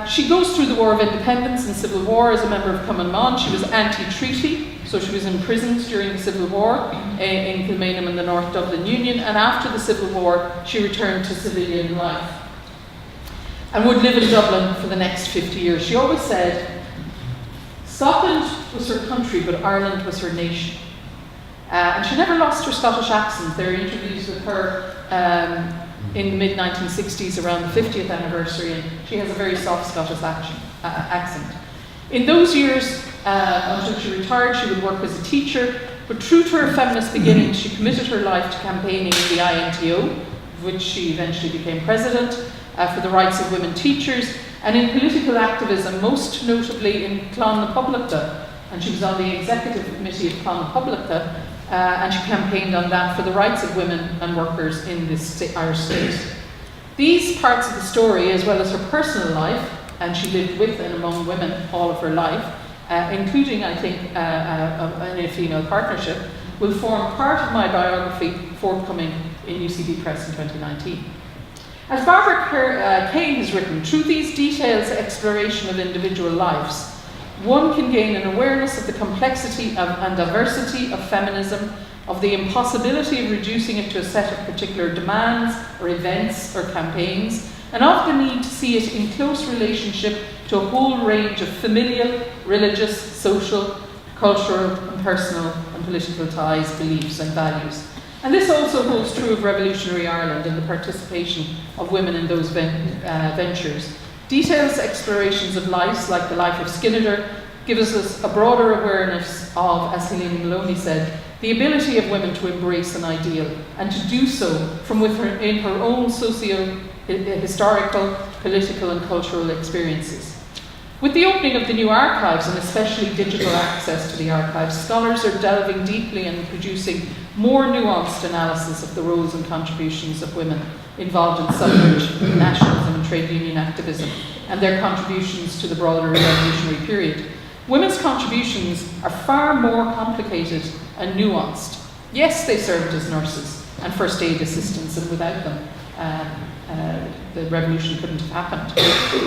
S2: She goes through the War of Independence and Civil War as a member of Cumann Mond. She was anti-treaty, so she was imprisoned during the Civil War in Kilmainham and the North Dublin Union, and after the Civil War she returned to civilian life and would live in Dublin for the next 50 years. She always said Scotland was her country, but Ireland was her nation. And she never lost her Scottish accent. There are interviews with her in the mid-1960s around the 50th anniversary, and she has a very soft Scottish accent. In those years, until she retired, she would work as a teacher, but true to her feminist beginnings, she committed her life to campaigning in the INTO, of which she eventually became president, for the rights of women teachers, and in political activism, most notably in Clon na Poblachta, and she was on the executive committee of Clon na Poblachta, and she campaigned on that for the rights of women and workers in this Irish state. These parts of the story, as well as her personal life, and she lived with and among women all of her life, including, I think, in a female partnership, will form part of my biography forthcoming in UCD Press in 2019. As Barbara Kane has written, through these detailed exploration of individual lives, one can gain an awareness of the complexity and diversity of feminism, of the impossibility of reducing it to a set of particular demands or events or campaigns, and of the need to see it in close relationship to a whole range of familial, religious, social, cultural, and personal and political ties, beliefs and values. And this also holds true of revolutionary Ireland and the participation of women in those ventures. Detailed explorations of lives like the life of Skinnider give us a broader awareness of, as Helena Maloney said, the ability of women to embrace an ideal and to do so from within her own socio-historical, political and cultural experiences. With the opening of the new archives, and especially digital access to the archives, scholars are delving deeply and producing more nuanced analysis of the roles and contributions of women involved in suffrage, nationalism and trade union activism, and their contributions to the broader revolutionary period. Women's contributions are far more complicated and nuanced. Yes, they served as nurses and first aid assistants, and without them the revolution couldn't have happened.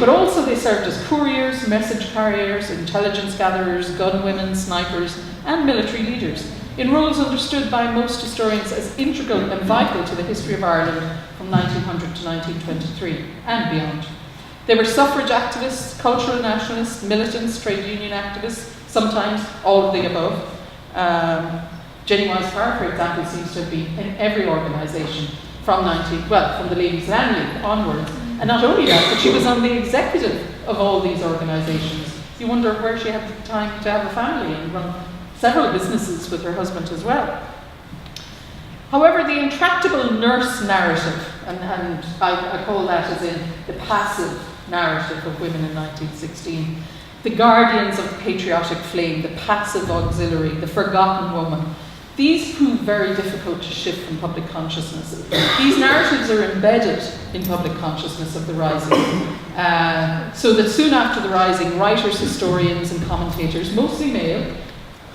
S2: But also they served as couriers, message carriers, intelligence gatherers, gunwomen, snipers, and military leaders, in roles understood by most historians as integral and vital to the history of Ireland from 1900 to 1923 and beyond. They were suffrage activists, cultural nationalists, militants, trade union activists, sometimes all of the above. Jenny Wise-Carr, for example, seems to have been in every organisation from the Ladies' Land League onwards. And not only that, but she was on the executive of all these organisations. You wonder where she had the time to have a family and run several businesses with her husband as well. However, the intractable nurse narrative, and I call that as in the passive narrative of women in 1916, the guardians of the patriotic flame, the passive auxiliary, the forgotten woman, These prove very difficult to shift from public consciousness. These narratives are embedded in public consciousness of the Rising, so that soon after the Rising, writers, historians and commentators, mostly male,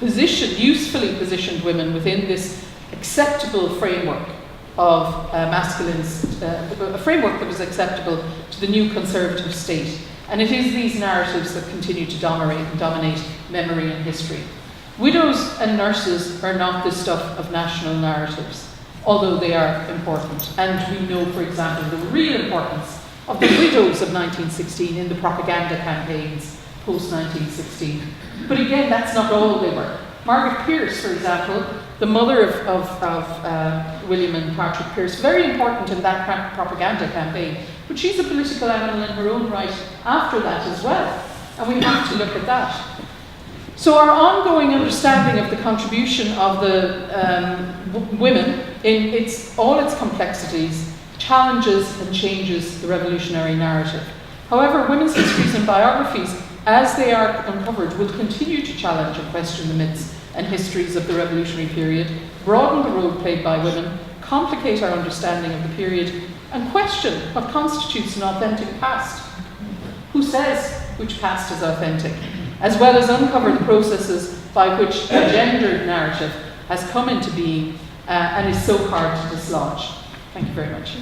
S2: usefully positioned women within this acceptable framework of a framework that was acceptable to the new conservative state. And it is these narratives that continue to dominate memory and history. Widows and nurses are not the stuff of national narratives, although they are important. And we know, for example, the real importance of the widows of 1916 in the propaganda campaigns post-1916. But again, that's not all they were. Margaret Pearse, for example, the mother of William and Patrick Pearse, very important in that propaganda campaign. But she's a political animal in her own right after that as well. And we have to look at that. So our ongoing understanding of the contribution of the women in all its complexities challenges and changes the revolutionary narrative. However, women's histories and biographies, as they are uncovered, will continue to challenge and question the myths and histories of the revolutionary period, broaden the role played by women, complicate our understanding of the period, and question what constitutes an authentic past. Who says which past is authentic? As well as uncover the processes by which a gendered narrative has come into being and is so hard to dislodge. Thank you very much.